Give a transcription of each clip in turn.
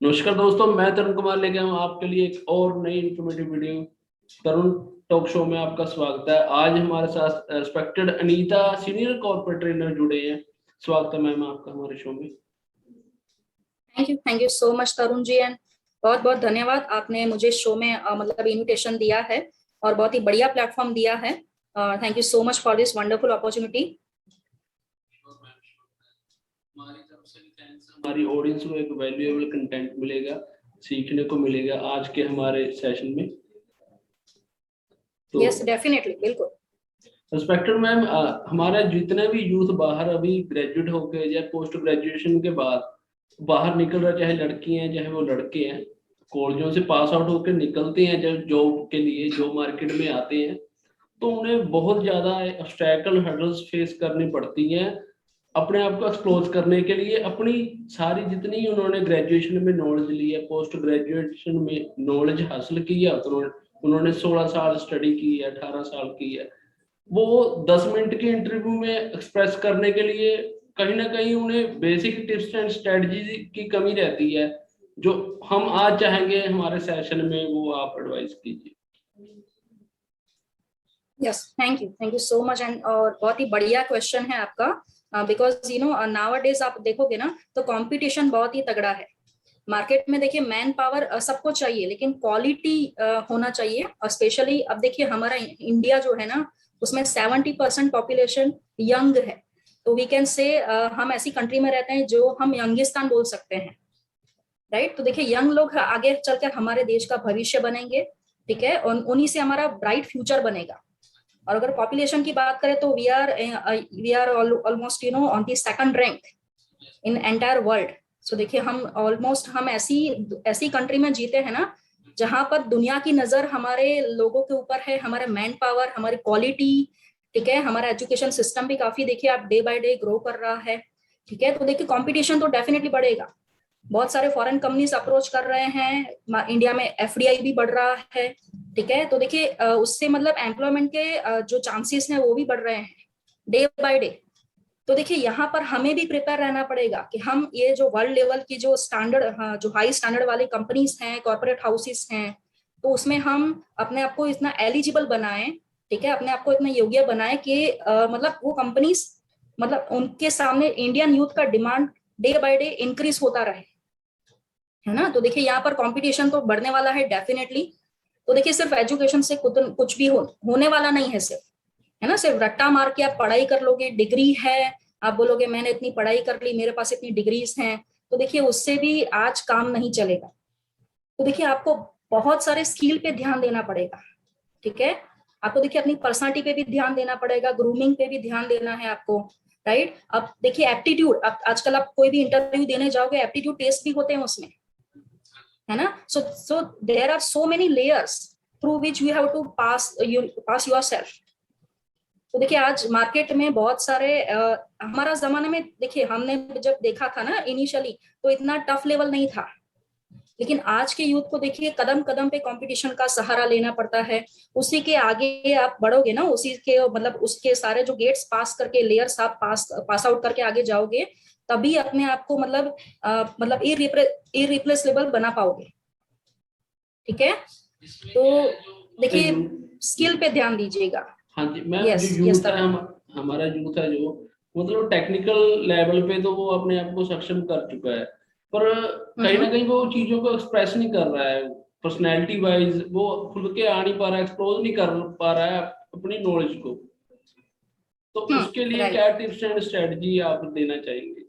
नमस्कार दोस्तों, मैं तरुण कुमार लेके आया हूँ आपके लिए एक और नई informative video. Tarun talk show में आपका स्वागत है। आज हमारे साथ respected Anita senior corporate trainer जुड़े हैं। स्वागत है मैम आपका हमारे शो में। Thank you so much Tarun ji, and बहुत बहुत धन्यवाद। आपने मुझे शो में मतलब इनविटेशन दिया है और बहुत ही बढ़िया प्लेटफॉर्म दिया है। Thank you so much for this wonderful opportunity. हमारी ऑडियंस को एक वैल्यूएबल कंटेंट मिलेगा, सीखने को मिलेगा आज के हमारे सेशन में। तो यस डेफिनेटली, बिल्कुल। रिस्पेक्टेड मैम, हमारा जितने भी यूथ बाहर अभी ग्रेजुएट होके या पोस्ट ग्रेजुएशन के बाद बाहर निकल रहा, चाहे लड़की हैं चाहे वो लड़के हैं, कॉलेजों से पास आउट होकर निकलते हैं जब जॉब के लिए जॉब मार्केट में आते हैं, तो उन्हें बहुत ज्यादा ऑब्स्टैकल हर्डल्स फेस करनी पड़ती हैं अपने आप को एक्सप्लोर करने के लिए। अपनी सारी जितनी उन्होंने ग्रेजुएशन में नॉलेज ली है, पोस्ट ग्रेजुएशन में नॉलेज हासिल की है, तो उन्होंने 16 साल स्टडी की है, 18 साल की है, वो 10 मिनट के इंटरव्यू में एक्सप्रेस करने के लिए कहीं ना कहीं उन्हें बेसिक टिप्स एंड स्ट्रेटजी की कमी रहती है, जो हम आज चाहेंगे हमारे सेशन में वो आप एडवाइस कीजिए। Yes, thank you so much. And और बहुत ही बढ़िया क्वेश्चन है आपका, बिकॉज यू नो नाउअडेज आप देखोगे ना तो कंपटीशन बहुत ही तगड़ा है मार्केट में। देखिए मैन पावर सबको चाहिए, लेकिन क्वालिटी होना चाहिए। और स्पेशली अब देखिए हमारा इंडिया जो है ना, उसमें 70% पॉपुलेशन यंग है। तो वी कैन से हम ऐसी कंट्री में रहते हैं जो हम यंगिस्तान बोल सकते हैं, राइट। तो देखिए यंग लोग आगे चलकर हमारे देश का भविष्य बनेंगे, ठीक है, और उन्हीं से हमारा ब्राइट फ्यूचर बनेगा। और अगर पॉपुलेशन की बात करें तो we are almost you know on the second rank in entire world. So देखिए हम ऐसी कंट्री में जीते हैं ना, जहां पर दुनिया की नजर हमारे लोगों के ऊपर है, हमारे मैन पावर, हमारी क्वालिटी, ठीक है, हमारा एजुकेशन सिस्टम भी काफी देखिए आप डे बाय डे ग्रो कर रहा है, ठीक है। तो देखिए कंपटीशन तो डेफिनेटली बढ़ेगा। बहुत सारे फॉरेन कंपनीज अप्रोच कर रहे हैं, इंडिया में एफडीआई भी बढ़ रहा है, ठीक है। तो देखिए उससे मतलब एम्प्लॉयमेंट के जो चांसेस हैं वो भी बढ़ रहे हैं डे बाय डे। तो देखिए यहाँ पर हमें भी प्रिपेयर रहना पड़ेगा कि हम ये जो वर्ल्ड लेवल की जो स्टैंडर्ड, जो हाई स्टैंडर्ड वाली कंपनीज हैं, कॉर्पोरेट हाउसेस हैं, तो उसमें हम अपने आप को इतना एलिजिबल बनाएं, ठीक है, अपने आप को इतना योग्य बनाएं कि मतलब वो कंपनीज, मतलब उनके सामने इंडियन यूथ का demand day by day increase होता रहे, है ना। तो देखिए यहाँ पर कंपटीशन तो बढ़ने वाला है डेफिनेटली। तो देखिए सिर्फ एजुकेशन से कुछ भी होने वाला नहीं है सिर्फ, है ना। सिर्फ रट्टा मार के आप पढ़ाई कर लोगे, डिग्री है, आप बोलोगे मैंने इतनी पढ़ाई कर ली, मेरे पास इतनी डिग्रीज हैं, तो देखिए उससे भी आज काम नहीं चलेगा। तो देखिए आपको बहुत सारे स्किल पे ध्यान देना पड़ेगा, ठीक है। आपको देखिए अपनी पर्सनालिटी पे भी ध्यान देना पड़ेगा, ग्रूमिंग पे भी ध्यान देना है आपको, राइट। अब देखिए एप्टीट्यूड, आजकल आप कोई भी इंटरव्यू देने जाओगे एप्टीट्यूड टेस्ट भी होते हैं उसमें, है ना। So there are so many layers through which you have to pass yourself. तो देखिए आज मार्केट में बहुत सारे हमारा जमाने में देखिए हमने जब देखा था ना इनिशियली, तो इतना टफ लेवल नहीं था। लेकिन आज के यूथ को देखिए कदम कदम पे कंपटीशन का सहारा लेना पड़ता है। उसी के आगे आप बढ़ोगे ना, उसी के मतलब उसके सारे जो गेट्स पास करके, लेयर्स आप पास आउट करके आगे जाओगे, तभी अपने आप को मतलब इरिप्लेसेबल बना पाओगे, ठीक है। तो देखिए स्किल पे ध्यान दीजिएगा। हाँ जी मैम, जो यस यूथ यस है हमारा यूथ है जो मतलब टेक्निकल लेवल पे तो वो अपने आप को सक्षम कर चुका है, पर कहीं ना कहीं वो चीजों को एक्सप्रेस नहीं कर रहा है। पर्सनैलिटी वाइज वो खुल के आ नहीं पा रहा है, एक्सप्लोज नहीं कर पा रहा है अपनी नॉलेज को। तो उसके लिए राइट। क्या टिप्स एंड स्ट्रेटजी आप देना चाहेंगे?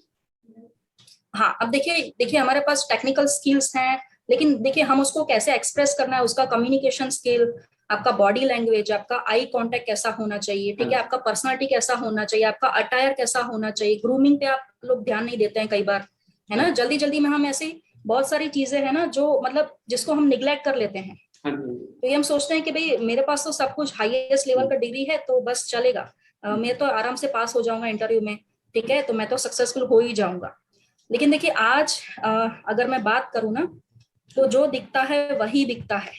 हाँ अब देखिए देखिए हमारे पास टेक्निकल स्किल्स हैं, लेकिन देखिए हम उसको कैसे एक्सप्रेस करना है, उसका कम्युनिकेशन स्किल, आपका बॉडी लैंग्वेज, आपका आई कांटेक्ट कैसा होना चाहिए, ठीक है, आपका पर्सनालिटी कैसा होना चाहिए, आपका अटायर कैसा होना चाहिए। ग्रूमिंग पे आप लोग ध्यान नहीं देते हैं कई बार, है ना। जल्दी जल्दी में हम ऐसी बहुत सारी चीजें हैं ना जो मतलब जिसको हम निग्लेक्ट कर लेते हैं। तो ये हम सोचते हैं कि भाई मेरे पास तो सब कुछ हाईएस्ट लेवल का डिग्री है तो बस चलेगा, मैं तो आराम से पास हो जाऊंगा इंटरव्यू में, ठीक है, तो मैं तो सक्सेसफुल हो ही जाऊंगा। लेकिन देखिए आज अगर मैं बात करूं ना, तो जो दिखता है वही बिकता है,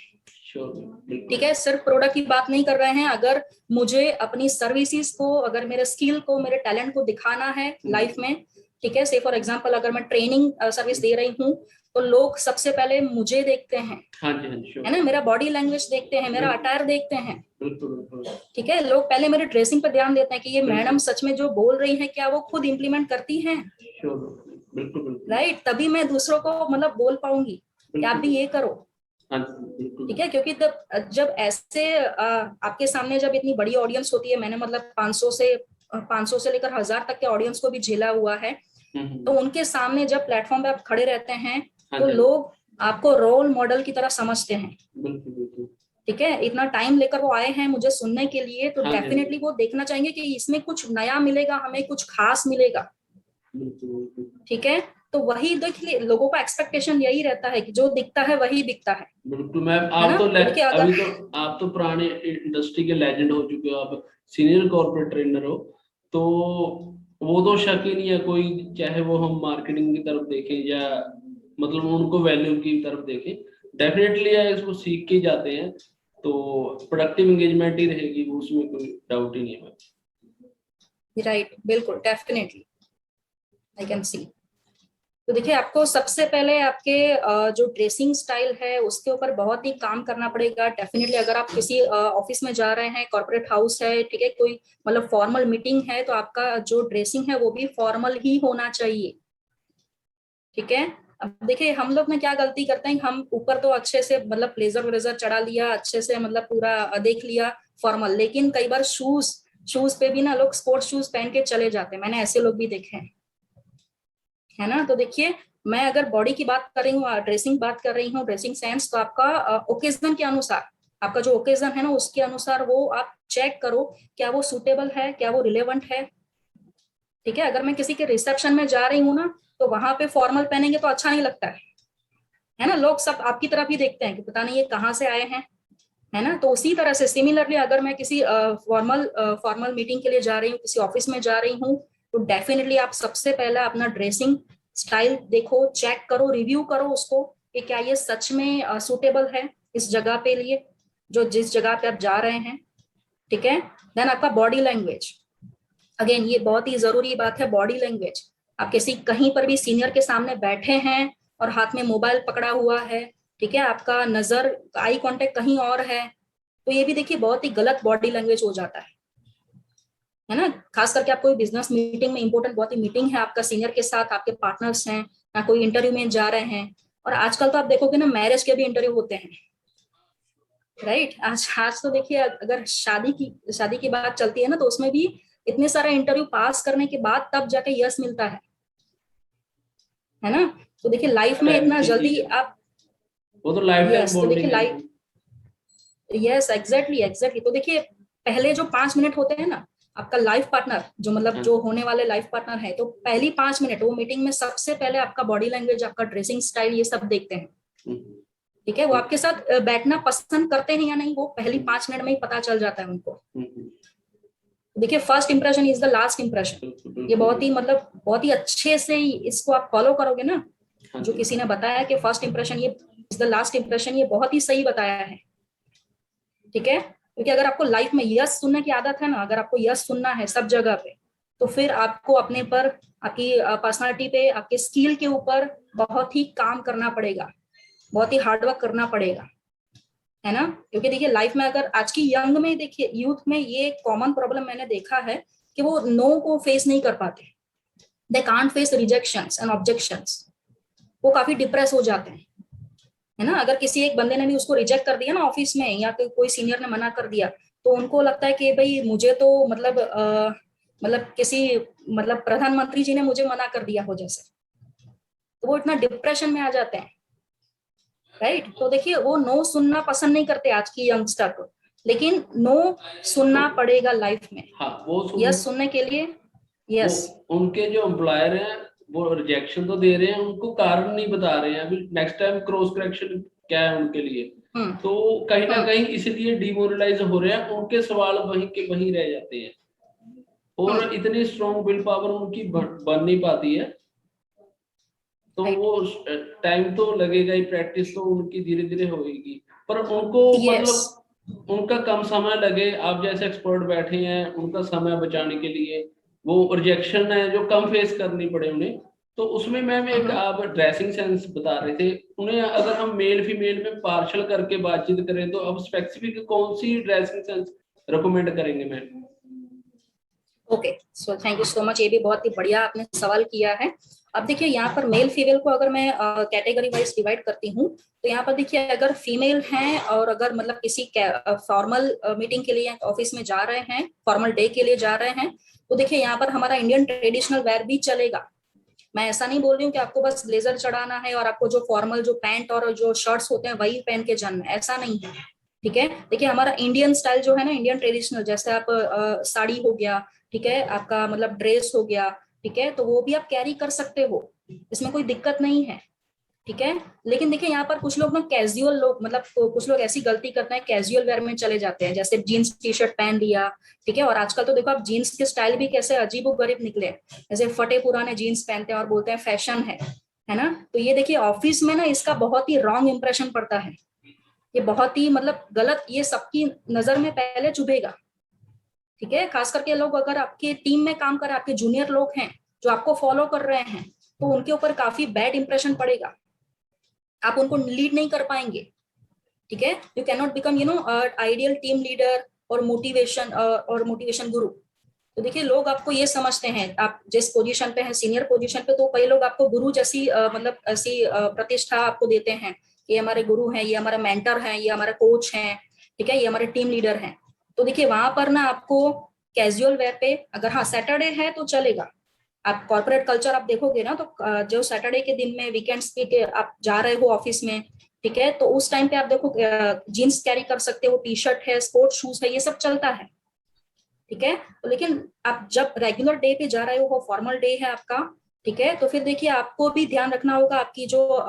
ठीक है। सिर्फ प्रोडक्ट की बात नहीं कर रहे हैं। अगर मुझे अपनी सर्विसेज को, अगर मेरे स्किल को, मेरे टैलेंट को दिखाना है लाइफ में, ठीक है, से फॉर एग्जांपल अगर मैं ट्रेनिंग सर्विस दे रही हूँ, तो लोग सबसे पहले मुझे देखते हैं, हाँ जी, हाँ जी, sure, है ना, मेरा बॉडी लैंग्वेज देखते हैं, मेरा बिल्कुल अटायर देखते हैं। बिल्कुल बिल्कुल ठीक है, लोग पहले मेरे ड्रेसिंग पर ध्यान देते हैं कि ये मैडम बिल्कुल सच में जो बोल रही है क्या वो खुद इम्प्लीमेंट करती हैं, श्योर, बिल्कुल बिल्कुल राइट। तभी मैं दूसरों को मतलब बोल पाऊंगी कि आप बिल्कुल भी ये करो। हाँ जी, बिल्कुल ठीक है, क्योंकि जब ऐसे आपके सामने जब इतनी बड़ी ऑडियंस होती है, मैंने मतलब 500 से लेकर 1000 तक के ऑडियंस को भी झेला हुआ है, तो उनके सामने जब प्लेटफॉर्म पे आप खड़े रहते हैं हाँ तो जी, लोग आपको रोल मॉडल की तरह समझते हैं। बिल्कुल बिल्कुल ठीक है, इतना टाइम लेकर वो आए हैं मुझे सुनने के लिए, तो हाँ जी, हाँ डेफिनेटली जी, वो देखना चाहेंगे कि इसमें कुछ नया मिलेगा, हमें कुछ खास मिलेगा। बिल्कुल बिल्कुल ठीक है, तो वही देखिए लोगों का एक्सपेक्टेशन यही रहता है कि जो दिखता है वही बिकता बिल्कुल मैम। है आप ना। तो तो देखिए अगर अभी तो आप तो पुराने इंडस्ट्री के लेजेंड हो चुके हो, आप सीनियर कॉर्पोरेट ट्रेनर हो, तो वो तो शक ही नहीं है कोई, चाहे वो हम मार्केटिंग की तरफ देखें या मतलब उनको वैल्यू की तरफ देखें, डेफिनेटली इसको सीख के जाते हैं, तो प्रोडक्टिव एंगेजमेंट ही रहेगी वो, उसमें कोई डाउट ही नहीं है मैम। राइट, बिल्कुल डेफिनेटली आई कैन सी। तो देखिए आपको सबसे पहले आपके जो ड्रेसिंग स्टाइल है उसके ऊपर बहुत ही काम करना पड़ेगा डेफिनेटली। अगर आप किसी ऑफिस में जा रहे हैं, कॉर्पोरेट हाउस है, ठीक है, कोई मतलब फॉर्मल मीटिंग है, तो आपका जो ड्रेसिंग है वो भी फॉर्मल ही होना चाहिए। ठीक है, अब देखिए हम लोग में क्या गलती करते हैं, हम ऊपर तो अच्छे से मतलब ब्लेजर व्लेजर चढ़ा लिया अच्छे से, मतलब पूरा देख लिया फॉर्मल, लेकिन कई बार शूज शूज पे भी ना लोग स्पोर्ट्स शूज पहन के चले जाते हैं, मैंने ऐसे लोग भी देखे हैं, है ना। तो देखिए मैं अगर बॉडी की बात कर रही हूँ, ड्रेसिंग बात कर रही हूँ, ड्रेसिंग सेंस, तो आपका ओकेजन के अनुसार, आपका जो ओकेजन है ना उसके अनुसार वो आप चेक करो क्या वो सूटेबल है, क्या वो रिलेवेंट है। ठीक है, अगर मैं किसी के रिसेप्शन में जा रही हूँ ना, तो वहां पे फॉर्मल पहनेंगे तो अच्छा नहीं लगता है ना, लोग सब आपकी तरफ ही देखते हैं कि पता नहीं ये कहाँ से आए हैं, है ना। तो उसी तरह से सिमिलरली अगर मैं किसी फॉर्मल मीटिंग के लिए जा रही हूँ, किसी ऑफिस में जा रही हूँ, तो डेफिनेटली आप सबसे पहला अपना ड्रेसिंग स्टाइल देखो, चेक करो, रिव्यू करो उसको कि क्या ये सच में सूटेबल है इस जगह पे लिए, जो जिस जगह पे आप जा रहे हैं। ठीक है, देन आपका बॉडी लैंग्वेज, अगेन ये बहुत ही जरूरी बात है, बॉडी लैंग्वेज। आप किसी कहीं पर भी सीनियर के सामने बैठे हैं और हाथ में मोबाइल पकड़ा हुआ है, ठीक है, आपका नजर आई कांटेक्ट कहीं और है, तो ये भी देखिए बहुत ही गलत बॉडी लैंग्वेज हो जाता है ना। खास करके आप कोई बिजनेस मीटिंग में, इंपॉर्टेंट बहुत ही मीटिंग है आपका सीनियर के साथ, आपके पार्टनर्स हैं या कोई इंटरव्यू में जा रहे हैं, और आजकल तो आप देखोगे ना मैरिज के भी इंटरव्यू होते हैं, राइट। आज आज तो देखिए अगर शादी की बात चलती है ना, तो उसमें भी इतने सारा इंटरव्यू पास करने के बाद तब जाके यस मिलता है ना। तो देखिए लाइफ में टाइम इतना की चीज जल्दी है, आप, वो तो लाइफ टाइम यस तो देखिए बॉन्डिंग है। Life, yes exactly exactly. तो देखिए पहले जो 5 मिनट होते हैं ना, आपका लाइफ पार्टनर जो मतलब हाँ जो होने वाले लाइफ पार्टनर है, तो पहली 5 मिनट वो मीटिंग में सबसे पहले आपका बॉडी लैंग्वेज, आपका ड्रेसिंग स्टाइल, ये सब देखते हैं। हम्म, ठीक है, वो आपके साथ बैठना पसंद करते हैं या नहीं, वो पहली 5 मिनट में ही पता चल जाता है उनको। हम्म, देखिए first impression is the last impression, बिल्कुल ये बिल्कुल बहुत ही बिल्कुल मतलब बहुत ही अच्छे से इसको आप फॉलो करोगे ना। हाँ जो जी, किसी ने बताया कि फर्स्ट इंप्रेशन ये इज द लास्ट इंप्रेशन, ये बहुत ही सही बताया है। ठीक है, क्योंकि अगर आपको लाइफ में यस सुनने की आदत है ना, अगर आपको यस सुनना है सब जगह पे, तो फिर आपको अपने पर, आपकी पर्सनालिटी पे, आपके स्किल के ऊपर बहुत ही काम करना पड़ेगा, बहुत ही हार्डवर्क करना पड़ेगा, है ना। क्योंकि देखिए लाइफ में अगर आज की यंग में देखिए यूथ में ये कॉमन प्रॉब्लम मैंने देखा है कि वो नो को फेस नहीं कर पाते, they can't face rejections and objections, वो काफी डिप्रेस हो जाते हैं, है ना। अगर किसी एक बंदे ने भी उसको रिजेक्ट कर दिया ना ऑफिस में, या कोई सीनियर ने मना कर दिया, तो उनको लगता है कि भाई मुझे तो मतलब मतलब किसी मतलब प्रधानमंत्री जी ने मुझे मना कर दिया हो जैसे, तो वो इतना डिप्रेशन में आ जाते हैं, राइट। तो देखिए वो नो सुनना पसंद नहीं करते आज की यंगस्टर को, लेकिन नो सुनना पड़ेगा लाइफ में, हाँ वो यस सुनने के लिए, वो यस। उनके जो एम्प्लॉयर हैं वो रिजेक्शन तो दे रहे हैं, उनको कारण नहीं बता रहे हैं, अभी नेक्स्ट टाइम क्रॉस करेक्शन क्या है उनके लिए, हम्म तो कहीं ना हम्म कहीं इसलिए डिमोरलाइज हो रहे हैं, उनके सवाल वहीं के वहीं रह जाते हैं, हम्म और इतनी स्ट्रॉन्ग विल पावर उनकी बन नहीं पाती है, तो राइट, वो टाइम तो लगेगा ही, प्रैक्टिस तो उनकी धीरे धीरे होगी, पर उनको यस मतलब उनका कम समय लगे, आप जैसे एक्सपर्ट बैठे हैं उनका समय बचाने के लिए, वो रिजेक्शन है जो कम फेस करनी पड़े उन्हें, तो उसमें मैम एक आप ड्रेसिंग सेंस बता रहे थे, उन्हें अगर हम मेल फीमेल में पार्शल करके बातचीत करें तो अब स्पेसिफिक कौन सी ड्रेसिंग सेंस रिकमेंड करेंगे ma'am? Okay, so thank you so much, ये भी बहुत ही बढ़िया आपने सवाल किया है। अब देखिए यहाँ पर मेल फीमेल को अगर मैं कैटेगरी वाइज डिवाइड करती हूँ, तो यहाँ पर देखिए अगर फीमेल हैं और अगर मतलब किसी फॉर्मल मीटिंग के लिए ऑफिस में जा रहे हैं, फॉर्मल डे के लिए जा रहे हैं, तो देखिए यहाँ पर हमारा इंडियन ट्रेडिशनल वेयर भी चलेगा। मैं ऐसा नहीं बोल रही हूँ कि आपको बस ब्लेजर चढ़ाना है और आपको जो फॉर्मल जो पैंट और जो शर्ट्स होते हैं वही पहन के जाना है, ऐसा नहीं है। ठीक है, देखिए हमारा इंडियन स्टाइल जो है ना, इंडियन ट्रेडिशनल, जैसे आप साड़ी हो गया, ठीक है, आपका मतलब ड्रेस हो गया, ठीक है, तो वो भी आप कैरी कर सकते हो, इसमें कोई दिक्कत नहीं है। ठीक है, लेकिन देखिए यहाँ पर कुछ लोग ना कैजुअल लोग, मतलब कुछ लोग ऐसी गलती करते हैं, कैजुअल वेयर में चले जाते हैं, जैसे जीन्स टी शर्ट पहन लिया। ठीक है, और आजकल तो देखो आप जीन्स के स्टाइल भी कैसे अजीबो गरीब निकले हैं, जैसे फटे पुराने जीन्स पहनते हैं और बोलते हैं फैशन है ना। तो ये देखिए ऑफिस में ना इसका बहुत ही रॉन्ग इंप्रेशन पड़ता है, ये बहुत ही मतलब गलत, ये सबकी नजर में पहले चुभेगा। ठीक है, खास करके लोग अगर आपके टीम में काम कर रहे हैं, आपके जूनियर लोग हैं जो आपको फॉलो कर रहे हैं, तो उनके ऊपर काफी बैड इंप्रेशन पड़ेगा, आप उनको लीड नहीं कर पाएंगे। ठीक है, you can not become ideal team leader और मोटिवेशन गुरु। तो देखिए लोग आपको ये समझते हैं, आप जिस पोजीशन पे हैं, सीनियर पोजीशन पे, तो कई लोग आपको गुरु जैसी मतलब ऐसी प्रतिष्ठा आपको देते हैं, ये हमारे गुरु हैं, ये हमारा मेंटर हैं, ये हमारे कोच हैं, ठीक है, ये हमारे टीम लीडर हैं। तो देखिए वहां पर ना आपको कैजुअल वेयर पे, अगर हाँ सैटरडे है तो चलेगा। आप कॉर्पोरेट कल्चर आप देखोगे ना, तो जो सैटरडे के दिन में, वीकेंड्स पे आप जा रहे हो ऑफिस में, ठीक है, तो उस टाइम पे आप देखो जीन्स कैरी कर सकते हो, टी शर्ट है, स्पोर्ट्स शूज है, ये सब चलता है। ठीक है, तो लेकिन आप जब रेगुलर डे पे जा रहे हो, फॉर्मल डे है आपका, ठीक है, तो फिर देखिए आपको भी ध्यान रखना होगा आपकी जो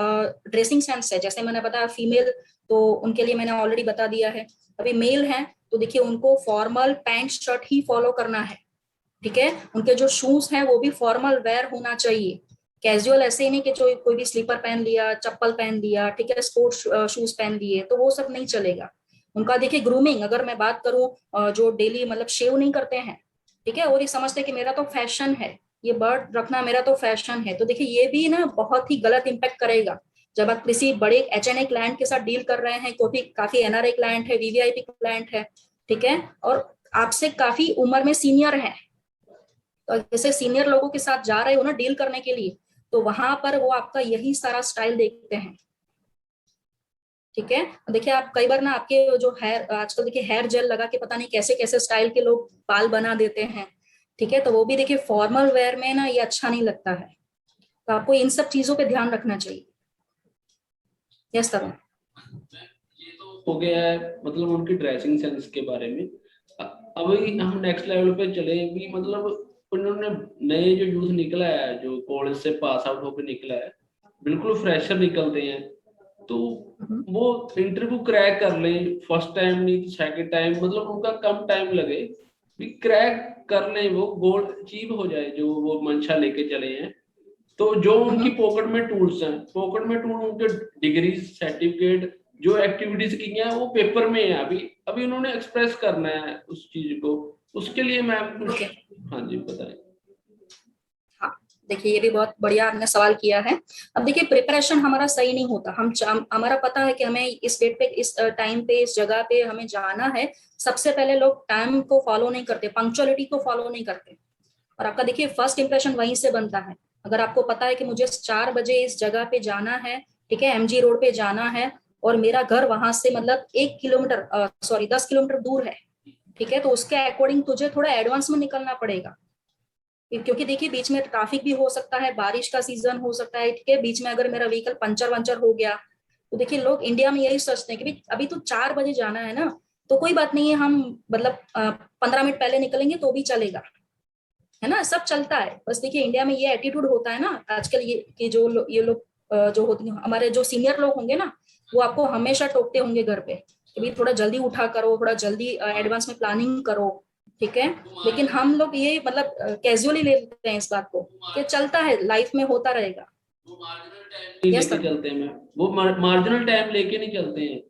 ड्रेसिंग सेंस है। जैसे मैंने बताया फीमेल, तो उनके लिए मैंने ऑलरेडी बता दिया है। अभी मेल है तो देखिए उनको फॉर्मल पैंट शर्ट ही फॉलो करना है। ठीक है, उनके जो शूज हैं वो भी फॉर्मल वेयर होना चाहिए, कैजुअल ऐसे ही नहीं कि जो कोई भी स्लीपर पहन लिया, चप्पल पहन लिया, ठीक है, स्पोर्ट्स शूज पहन लिए, तो वो सब नहीं चलेगा। उनका देखिए ग्रूमिंग, अगर मैं बात करूं, जो डेली मतलब शेव नहीं करते हैं, ठीक है, और ये समझते हैं कि मेरा तो फैशन है, ये बर्ड रखना मेरा तो फैशन है, तो देखिए ये भी ना बहुत ही गलत इंपैक्ट करेगा। जब आप किसी बड़े एचएनए क्लाइंट के साथ डील कर रहे हैं, कोई काफी एनआरआई क्लाइंट है, वीवीआईपी क्लाइंट है, ठीक है, और आपसे काफी उम्र में सीनियर है, तो जैसे सीनियर लोगों के साथ जा रहे हो ना डील करने के लिए, तो वहां पर वो आपका यही सारा स्टाइल देखते हैं। ठीक है, देखिए आप कई बार ना आपके जो हेयर, आजकल देखिए हेयर जेल लगा के पता नहीं कैसे कैसे स्टाइल के लोग बाल बना देते हैं। ठीक है, तो वो भी देखिए फॉर्मल वेयर में ना ये अच्छा नहीं लगता है, तो आपको इन सब चीजों पे ध्यान रखना चाहिए। Yes sir. ये तो हो गया है मतलब उनकी ड्रेसिंग सेंस के बारे में। अभी हम नेक्स्ट लेवल पे चले भी, मतलब उन्होंने नए जो यूथ निकला है, जो कॉलेज से पास आउट होकर निकला है, बिल्कुल फ्रेशर निकलते हैं, तो वो इंटरव्यू क्रैक कर लें, फर्स्ट टाइम नहीं तो सेकंड टाइम, मतलब उनका कम टाइम लगे भी क्रैक कर लें, वो गोल अचीव हो जाए जो वो मंशा लेके चले हैं। तो जो उनकी पॉकेट में टूल्स हैं, पॉकेट में टूल उनके डिग्री सर्टिफिकेट जो एक्टिविटीज की हैं वो पेपर में है, अभी अभी उन्होंने एक्सप्रेस करना है उस चीज को, उसके लिए मैम कुछ हाँ जी बताएं। हाँ, देखिए ये भी बहुत बढ़िया आपने सवाल किया है। अब देखिए प्रिपरेशन हमारा सही नहीं होता, हमारा पता है कि हमें इस डेट पे, इस टाइम पे, इस जगह पे हमें जाना है, सबसे पहले लोग टाइम को फॉलो नहीं करते, पंक्चुअलिटी को फॉलो नहीं करते, और आपका देखिए फर्स्ट इंप्रेशन वहीं से बनता है। अगर आपको पता है कि मुझे 4 बजे इस जगह पे जाना है, ठीक है, एमजी रोड पे जाना है, और मेरा घर वहां से मतलब 1 किलोमीटर, सॉरी 10 किलोमीटर दूर है, ठीक है, तो उसके अकॉर्डिंग तुझे थोड़ा एडवांस में निकलना पड़ेगा, क्योंकि देखिए बीच में ट्रैफिक भी हो सकता है, बारिश का सीजन हो सकता है, ठीक है, बीच में अगर मेरा व्हीकल पंचर वंचर हो गया, तो देखिए लोग इंडिया में यही सोचते हैं कि अभी तो 4 बजे जाना है ना, तो कोई बात नहीं है, हम मतलब 15 मिनट पहले निकलेंगे तो भी चलेगा, है ना, सब चलता है। बस देखिए इंडिया में ये एटीट्यूड होता है ना आजकल, ये कि ये लोग जो होते हैं, हमारे जो सीनियर लोग होंगे ना, वो आपको हमेशा टोकते होंगे घर पे कि भाई थोड़ा जल्दी उठा करो, थोड़ा जल्दी एडवांस में प्लानिंग करो। ठीक है, लेकिन हम लोग ये मतलब कैजुअली ले लेते हैं इस बात को कि चलता है, लाइफ में होता रहेगा। वो मार्जिनल टाइम नहीं लेके चलते हैं मैम, वो मार्जिनल टाइम लेके नहीं चलते हैं।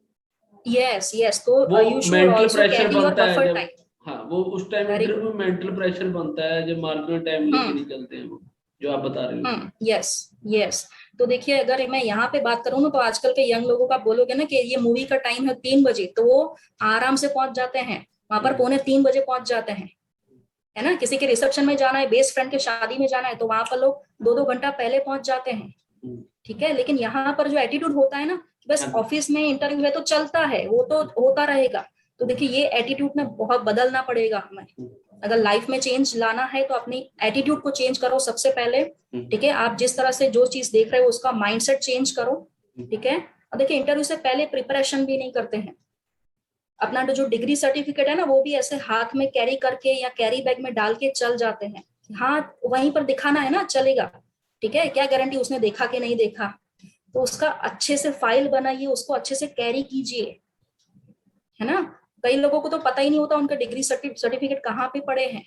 यस यस, तो वो you should mental also pressure carry your बनता है बफर जब, टाइम। हाँ वो उस टाइम वेरी इंटरव्यू गुड। में मेंटल प्रेशर बनता है जब मार्जिनल टाइम लेके नहीं चलते हैं वो। जो आप बता रहे हो। Yes yes. तो देखिए अगर मैं यहाँ पे बात करूँ ना, तो आजकल के यंग लोगों का बोलोगे ना कि ये मूवी का टाइम है 3 बजे, तो वो आराम से पहुंच जाते हैं वहां पर, 2:45 पहुंच जाते हैं, है ना। किसी के रिसेप्शन में जाना है, बेस्ट फ्रेंड के शादी में जाना है, तो वहां पर लोग 2-2 घंटा पहले पहुंच जाते हैं। ठीक है, लेकिन यहाँ पर जो एटीट्यूड होता है ना, बस ऑफिस में इंटरव्यू है तो चलता है, वो तो होता रहेगा। तो देखिए ये एटीट्यूड में बहुत बदलना पड़ेगा हमें। अगर लाइफ में चेंज लाना है तो अपनी एटीट्यूड को चेंज करो सबसे पहले। ठीक है, आप जिस तरह से जो चीज देख रहे हो उसका माइंडसेट चेंज करो। ठीक है, और देखिए इंटरव्यू से पहले प्रिपरेशन भी नहीं करते हैं। अपना जो डिग्री सर्टिफिकेट है ना, वो भी ऐसे हाथ में कैरी करके या कैरी बैग में डाल के चल जाते हैं। हाँ, वहीं पर दिखाना है ना, चलेगा। ठीक है, क्या गारंटी उसने देखा कि नहीं देखा। तो उसका अच्छे से फाइल बनाइए, उसको अच्छे से कैरी कीजिए, है ना। कई लोगों को तो पता ही नहीं होता उनका डिग्री सर्टिफिकेट कहाँ पे पड़े हैं,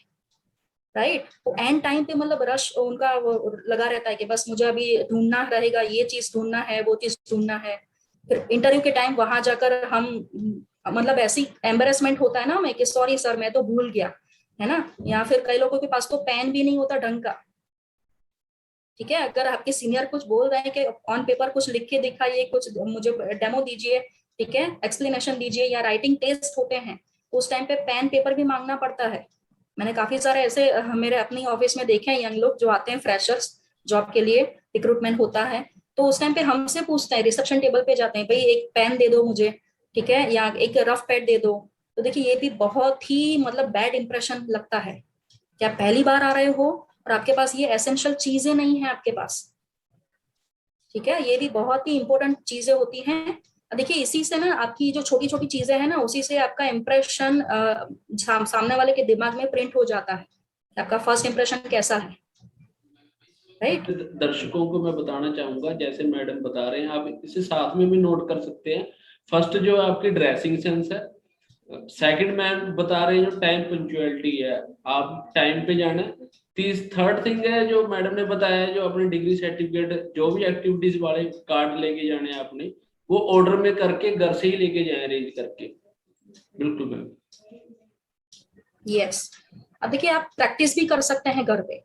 राइट। तो एंड टाइम पे मतलब रश उनका वो लगा रहता है कि बस मुझे अभी ढूंढना रहेगा, ये चीज ढूंढना है, वो चीज ढूंढना है। फिर इंटरव्यू के टाइम वहां जाकर हम मतलब ऐसी एम्बेरसमेंट होता है ना हमें कि सॉरी सर मैं तो भूल गया, है ना। या फिर कई लोगों के पास तो पेन भी नहीं होता ढंग का। ठीक है, अगर आपके सीनियर कुछ बोल रहे हैं कि ऑन पेपर कुछ लिख के दिखाइए, कुछ मुझे डेमो दीजिए, ठीक है, एक्सप्लेनेशन दीजिए, या राइटिंग टेस्ट होते हैं, तो उस टाइम पे पेन पेपर भी मांगना पड़ता है। मैंने काफी सारे ऐसे मेरे अपनी ऑफिस में देखे हैं यंग लोग जो आते हैं फ्रेशर्स जॉब के लिए, रिक्रूटमेंट होता है, तो उस टाइम पे हमसे पूछते हैं, रिसेप्शन टेबल पे जाते हैं, भाई एक पेन दे दो मुझे, ठीक है, या एक रफ पैड दे दो। तो देखिए ये भी बहुत ही मतलब बैड इंप्रेशन लगता है कि आप पहली बार आ रहे हो और आपके पास ये एसेंशियल चीजें नहीं है आपके पास। ठीक है, ये भी बहुत ही इंपॉर्टेंट चीजें होती हैं। देखिए इसी से ना आपकी जो छोटी छोटी चीजें हैं ना, उसी से आपका इम्प्रेशन सामने वाले के दिमाग में प्रिंट हो जाता है, आपका फर्स्ट इम्प्रेशन कैसा है, राइट। दर्शकों को मैं बताना चाहूंगा, जैसे मैडम बता रहे हैं आप इसे साथ में भी नोट कर सकते हैं। फर्स्ट जो आपकी ड्रेसिंग सेंस है, सेकंड मैम बता रहे हैं जो टाइम पंक्चुअलिटी है, आप टाइम पे जाना है। थर्ड थिंग है जो मैडम ने बताया, जो अपनी डिग्री सर्टिफिकेट जो भी एक्टिविटीज वाले कार्ड लेके जाने हैं आपने, वो ऑर्डर में करके घर से ही लेके जाए, अरेंज करके। बिल्कुल मैम। यस, अब देखिए आप प्रैक्टिस भी कर सकते हैं घर पे।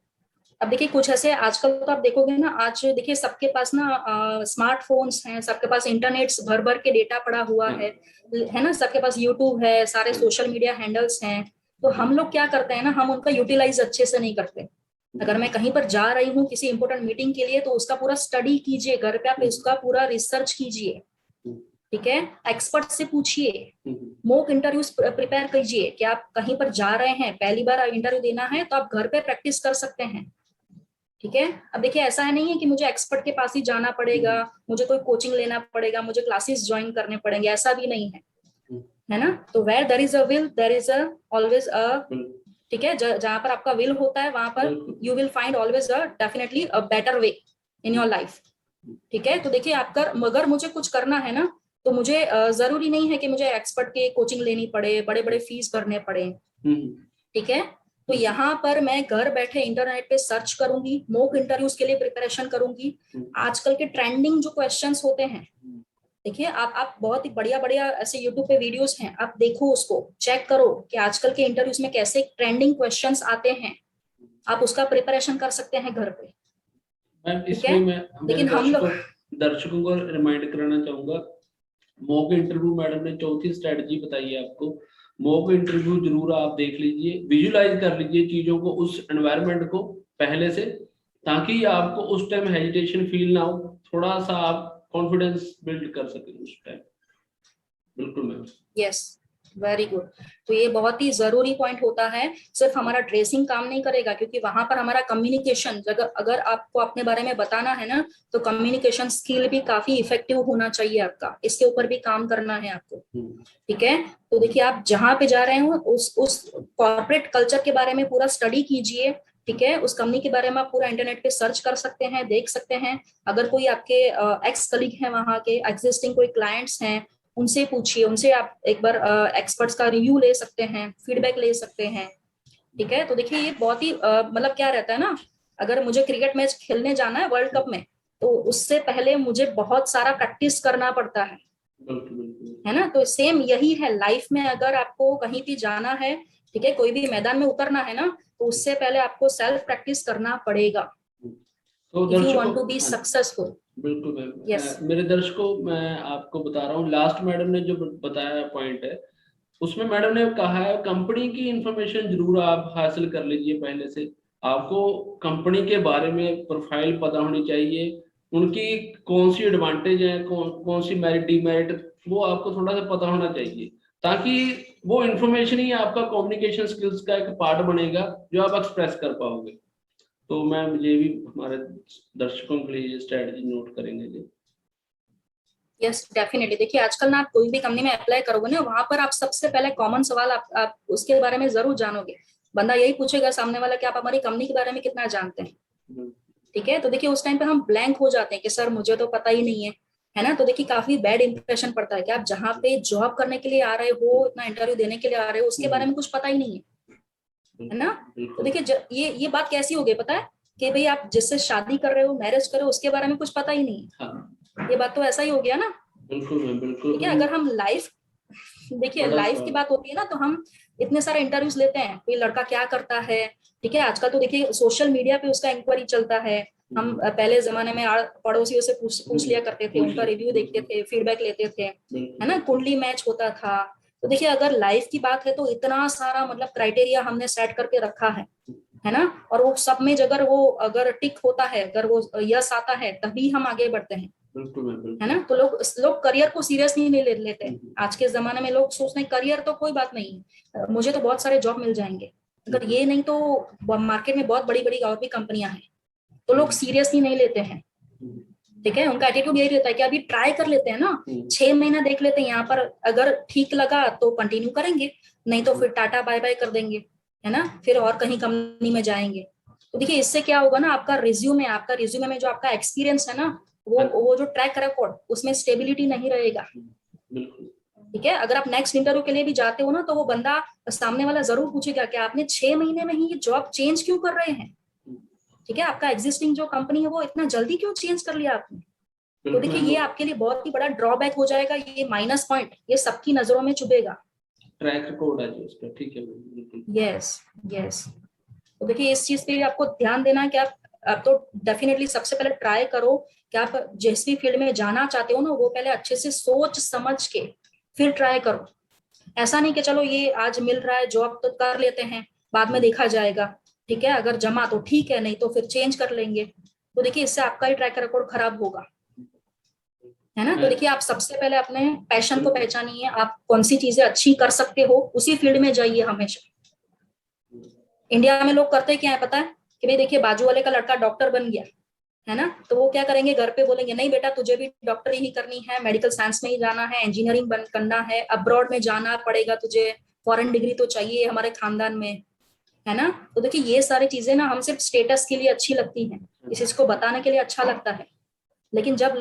अब देखिए कुछ ऐसे आजकल तो आप देखोगे ना, आज देखिए सबके पास ना स्मार्टफोन्स हैं, सबके पास इंटरनेट भर भर के डेटा पड़ा हुआ है ना, सबके पास यूट्यूब है, सारे सोशल मीडिया हैंडल्स हैं। तो हम लोग क्या करते हैं ना, हम उनका यूटिलाइज अच्छे से नहीं करते। अगर मैं कहीं पर जा रही हूँ किसी इंपॉर्टेंट मीटिंग के लिए, तो उसका पूरा स्टडी कीजिए घर पे, आप इसका पूरा रिसर्च कीजिए। ठीक है, एक्सपर्ट से पूछिए, मॉक इंटरव्यूज प्रिपेयर कीजिए कि आप कहीं पर जा रहे हैं, पहली बार इंटरव्यू देना है, तो आप घर पे प्रैक्टिस कर सकते हैं। ठीक है, अब देखिए ऐसा है नहीं है कि मुझे एक्सपर्ट के पास ही जाना पड़ेगा, मुझे कोई कोचिंग लेना पड़ेगा, मुझे क्लासेस ज्वाइन करने पड़ेंगे, ऐसा भी नहीं है ना। तो where there is a will there is a always a, ठीक है, जहां पर आपका विल होता है वहां पर you will find always a definitely a better way in your life. ठीक है, तो देखिए आपका अगर मुझे कुछ करना है ना, तो मुझे जरूरी नहीं है कि मुझे एक्सपर्ट के कोचिंग लेनी पड़े, बड़े बड़े फीस भरने पड़े। ठीक है, तो यहाँ पर मैं घर बैठे इंटरनेट पे सर्च करूंगी, मॉक इंटरव्यूज के लिए प्रिपरेशन करूंगी। आजकल के ट्रेंडिंग जो क्वेश्चंस होते हैं, देखिए आप बहुत ही बढ़िया बढ़िया ऐसे यूट्यूब पे वीडियोस हैं, आप देखो, उसको चेक करो कि आजकल के इंटरव्यूज में कैसे ट्रेंडिंग क्वेश्चंस आते हैं, आप उसका प्रिपरेशन कर सकते हैं घर पे। मैम ठीक इसमें है, मैं मेरे लेकिन हम लोग दर्शकों को रिमाइंड कराना चाहूंगा, मॉक इंटरव्यू मैडम ने चौथी स्ट्रेटजी बताई है आपको। मॉक इंटरव्यू जरूर आप देख लीजिए, विजुलाइज कर लीजिए चीजों को, उस एनवायरनमेंट को पहले से, ताकि आपको उस टाइम हेजिटेशन फील ना हो, थोड़ा सा आप कॉन्फिडेंस बिल्ड कर सकें उस टाइम। बिल्कुल मैम। Yes, very good. तो ये बहुत ही जरूरी पॉइंट होता है। सिर्फ हमारा ड्रेसिंग काम नहीं करेगा, क्योंकि वहां पर हमारा कम्युनिकेशन, अगर आपको अपने बारे में बताना है ना, तो कम्युनिकेशन स्किल भी काफी इफेक्टिव होना चाहिए आपका, इसके ऊपर भी काम करना है आपको। ठीक है, तो देखिए आप जहां पे जा रहे हो उस कॉर्पोरेट कल्चर के बारे में पूरा स्टडी कीजिए। ठीक है, उस कंपनी के बारे में आप पूरा इंटरनेट पे सर्च कर सकते हैं, देख सकते हैं। अगर कोई आपके एक्स कलीग हैं, वहां के एग्जिस्टिंग कोई क्लाइंट्स हैं, उनसे पूछिए, उनसे आप एक बार एक्सपर्ट्स का रिव्यू ले सकते हैं, फीडबैक ले सकते हैं। ठीक है, तो देखिए ये बहुत ही मतलब क्या रहता है ना, अगर मुझे क्रिकेट मैच खेलने जाना है वर्ल्ड कप में, तो उससे पहले मुझे बहुत सारा प्रैक्टिस करना पड़ता है ना। तो सेम यही है लाइफ में, अगर आपको कहीं भी जाना है, ठीक है, कोई भी मैदान में उतरना है ना, तो उससे पहले आपको सेल्फ प्रैक्टिस करना पड़ेगा। तो if you दर्शकों, want to be हाँ, successful. बिल्कुल मैम। Yes. मेरे दर्शकों, मैं आपको बता रहा हूँ, लास्ट मैडम ने जो बताया पॉइंट है, उसमें मैडम ने कहा है कंपनी की इंफॉर्मेशन जरूर आप हासिल कर लीजिए पहले से। आपको कंपनी के बारे में प्रोफाइल पता होनी चाहिए, उनकी कौन सी एडवांटेज है, कौन सी मेरिट डीमेरिट, वो आपको थोड़ा सा पता होना चाहिए, ताकि वो इंफॉर्मेशन ही आपका कम्युनिकेशन स्किल्स का एक पार्ट बनेगा जो आप एक्सप्रेस कर पाओगे। तो मैम ये भी हमारे दर्शकों के लिए स्ट्रेटजी नोट करेंगे जी। Yes definitely. देखिए आजकल ना आप कोई भी कंपनी में अप्लाई करोगे ना, वहां पर आप सबसे पहले कॉमन सवाल आप उसके बारे में जरूर जानोगे। बंदा यही पूछेगा सामने वाला कि आप हमारी कंपनी के बारे में कितना जानते हैं। ठीक है, तो देखिए उस टाइम पे हम ब्लैंक हो जाते हैं कि सर मुझे तो पता ही नहीं है ना। तो देखिए काफी बैड इंप्रेशन पड़ता है कि आप जहाँ पे जॉब करने के लिए आ रहे हो, इतना इंटरव्यू देने के लिए आ रहे हो, उसके बारे में कुछ पता ही नहीं है ना। तो देखिए ये बात कैसी हो गई पता है कि भाई आप जिससे शादी कर रहे हो, मैरिज कर रहे हो, उसके बारे में कुछ पता ही नहीं है। ये बात तो ऐसा ही हो गया ना। बिल्कुल। ठीक है, अगर हम लाइफ, देखिए लाइफ की बात होती है ना, तो हम इतने सारे इंटरव्यूज लेते हैं, कोई लड़का क्या करता है। ठीक है, आजकल तो देखिए सोशल मीडिया पे उसका इंक्वायरी चलता है। हम पहले जमाने में पड़ोसियों से पूछ लिया करते थे, उनका रिव्यू देखते थे, फीडबैक लेते थे, है ना, कुंडली मैच होता था। तो देखिए अगर लाइफ की बात है तो इतना सारा मतलब क्राइटेरिया हमने सेट करके रखा है ना। और वो सब में अगर टिक होता है, अगर वो यस आता है, तभी हम आगे बढ़ते हैं, है ना। तो लोग करियर को सीरियस नहीं ले लेते। आज के जमाने में लोग सोचते हैं करियर तो कोई बात नहीं, मुझे तो बहुत सारे जॉब मिल जाएंगे। अगर ये नहीं तो मार्केट में बहुत बड़ी बड़ी और भी कंपनियां हैं, तो लोग सीरियसली नहीं लेते हैं। ठीक है, उनका एटीट्यूड यही रहता है कि अभी ट्राई कर लेते हैं ना, 6 महीना देख लेते हैं, यहाँ पर अगर ठीक लगा तो कंटिन्यू करेंगे, नहीं तो फिर टाटा बाय बाय कर देंगे, है ना, फिर और कहीं कंपनी में जाएंगे। तो देखिए इससे क्या होगा ना, आपका रिज्यूमे में जो आपका एक्सपीरियंस है ना, वो जो ट्रैक रिकॉर्ड, उसमें स्टेबिलिटी नहीं रहेगा। ठीक है, अगर आप नेक्स्ट इंटरव्यू के लिए भी जाते हो ना, तो वो बंदा सामने वाला जरूर पूछेगा कि आपने 6 महीने में ही ये जॉब चेंज क्यों कर रहे हैं। ठीक है, आपका एग्जिस्टिंग जो कंपनी है वो इतना जल्दी क्यों चेंज कर लिया आपने। तो देखिए ये आपके लिए बहुत ही बड़ा ड्रॉबैक हो जाएगा, ये माइनस पॉइंट, ये सबकी नजरों में चुभेगा। ट्रैक रिकॉर्ड है जो उसका, ठीक है बिल्कुल। यस। तो देखिए इस चीज पे आपको ध्यान देना है कि आप तो डेफिनेटली सबसे पहले ट्राई करो कि आप जिस भी फील्ड में जाना चाहते हो ना, वो पहले अच्छे से सोच समझ के फिर ट्राई करो। ऐसा नहीं कि चलो ये आज मिल रहा है जॉब तो कर लेते हैं, बाद में देखा जाएगा। ठीक है, अगर जमा तो ठीक है, नहीं तो फिर चेंज कर लेंगे। तो देखिए इससे आपका ही ट्रैक रिकॉर्ड खराब होगा, है ना। तो देखिए आप सबसे पहले अपने पैशन को पहचानिए, आप कौन सी चीजें अच्छी कर सकते हो, उसी फील्ड में जाइए हमेशा। इंडिया में लोग करते क्या है पता है कि भाई देखिए बाजू वाले का लड़का डॉक्टर बन गया, है ना, तो वो क्या करेंगे, घर पे बोलेंगे नहीं बेटा तुझे भी डॉक्टर ही करनी है, मेडिकल साइंस में ही जाना है, इंजीनियरिंग करना है, अब्रॉड में जाना पड़ेगा तुझे, फॉरेन डिग्री तो चाहिए हमारे खानदान में, है ना। तो देखिए ये सारी चीजें ना हम सिर्फ स्टेटस के लिए अच्छी लगती हैं, इस चीज को बताने के लिए अच्छा लगता है। लेकिन जब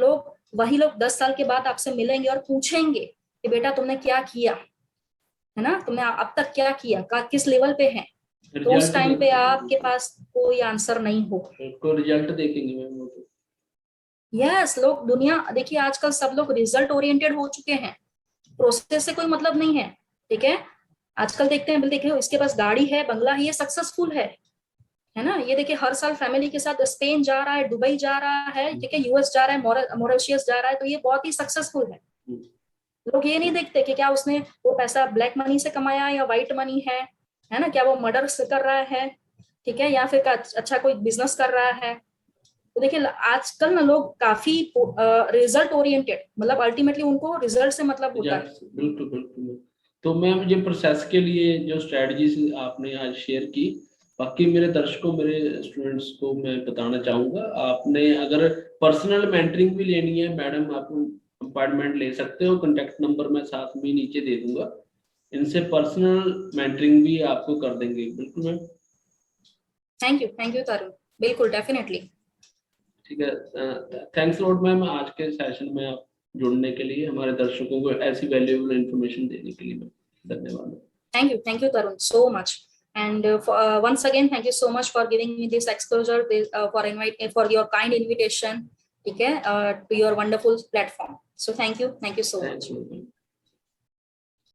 वही लोग 10 साल के बाद आपसे मिलेंगे और पूछेंगे कि बेटा तुमने क्या किया, है ना, तुमने अब तक क्या किया, किस लेवल पे है, तो उस टाइम पे आपके पास कोई आंसर नहीं होगा, कोई रिजल्ट देखेंगे मैम वो तो। यस, लोग दुनिया देखिए आजकल सब लोग रिजल्ट ओरिएंटेड हो चुके हैं, प्रोसेस से कोई मतलब नहीं है। ठीक है, आजकल देखते हैं, देखिए इसके पास गाड़ी है, बंगला है, ये सक्सेसफुल है ना। ये देखिए हर साल फैमिली के साथ स्पेन जा रहा है, दुबई जा रहा है, ठीक है, यूएस जा रहा है, मॉरिशस जा रहा है, तो ये बहुत ही सक्सेसफुल है। लोग ये नहीं देखते कि क्या उसने वो पैसा ब्लैक मनी से कमाया या व्हाइट मनी है ना, क्या वो मर्डर कर रहा है, ठीक है, या फिर अच्छा कोई बिजनेस कर रहा है। तो देखिए आजकल ना लोग काफी रिजल्ट ओरिएंटेड, मतलब अल्टीमेटली उनको रिजल्ट से मतलब होता है। बिल्कुल। तो मैम ये प्रोसेस के लिए जो स्ट्रेटजीज आपने आज शेयर की, बाकी मेरे दर्शकों, मेरे स्टूडेंट्स को मैं बताना चाहूंगा, आपने अगर पर्सनल मेंटरिंग भी लेनी है मैडम, आप अपॉइंटमेंट ले सकते हो, कांटेक्ट नंबर मैं साथ में नीचे दे दूंगा, इनसे पर्सनल मेंटरिंग भी आपको कर देंगे। बिल्कुल मैम। थैंक यू तरुण, बिल्कुल डेफिनेटली। ठीक है, थैंक्स लॉट मैम आज के सेशन में आप जुड़ने के लिए, हमारे दर्शकों को ऐसी वैल्यूएबल इंफॉर्मेशन देने के लिए मैम, धन्यवाद। Thank you Tarun so much, and once again thank you so much for giving me this exposure, for your kind invitation, ठीक है, to your wonderful platform. So thank you so much.